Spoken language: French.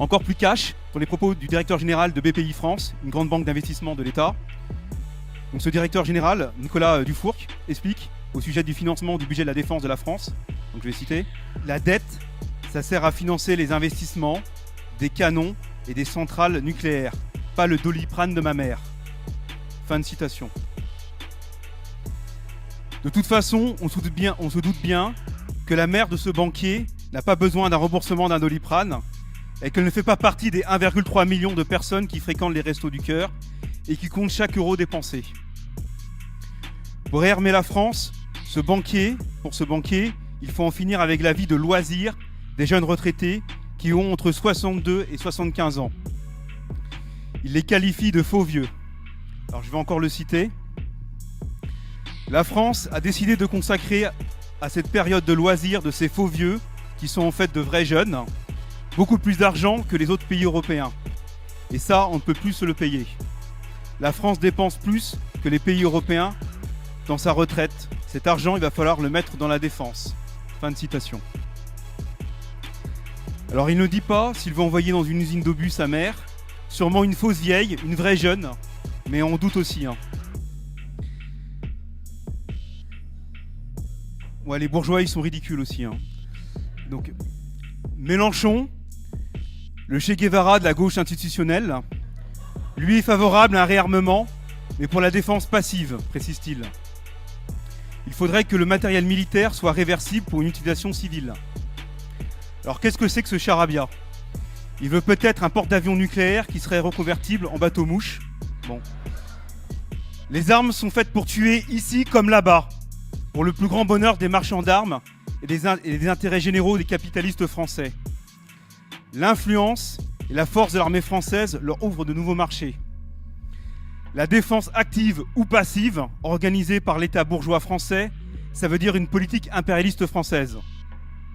Encore plus cash sur les propos du directeur général de BPI France, une grande banque d'investissement de l'État. Donc ce directeur général, Nicolas Dufourc, explique au sujet du financement du budget de la défense de la France, donc je vais citer, la dette, ça sert à financer les investissements, des canons et des centrales nucléaires, pas le Doliprane de ma mère. Fin de citation. De toute façon, on se doute bien que la mère de ce banquier n'a pas besoin d'un remboursement d'un Doliprane et qu'elle ne fait pas partie des 1,3 million de personnes qui fréquentent les restos du cœur et qui comptent chaque euro dépensé. Pour réarmer la France, pour ce banquier, il faut en finir avec la vie de loisir des jeunes retraités qui ont entre 62 et 75 ans. Il les qualifie de faux vieux. Alors je vais encore le citer. La France a décidé de consacrer à cette période de loisirs de ces faux vieux, qui sont en fait de vrais jeunes, beaucoup plus d'argent que les autres pays européens. Et ça, on ne peut plus se le payer. La France dépense plus que les pays européens dans sa retraite. Cet argent, il va falloir le mettre dans la défense. Fin de citation. Alors il ne dit pas s'il veut envoyer dans une usine d'obus sa mère, sûrement une fausse vieille, une vraie jeune, mais on doute aussi. Ouais, les bourgeois, ils sont ridicules aussi. Donc, Mélenchon, le Che Guevara de la gauche institutionnelle, lui est favorable à un réarmement, mais pour la défense passive, précise-t-il. Il faudrait que le matériel militaire soit réversible pour une utilisation civile. Alors qu'est-ce que c'est que ce charabia? Il veut peut-être un porte-avions nucléaire qui serait reconvertible en bateau-mouche. Bon. Les armes sont faites pour tuer ici comme là-bas, pour le plus grand bonheur des marchands d'armes et des intérêts généraux des capitalistes français. L'influence et la force de l'armée française leur ouvrent de nouveaux marchés. La défense active ou passive, organisée par l'État bourgeois français, ça veut dire une politique impérialiste française.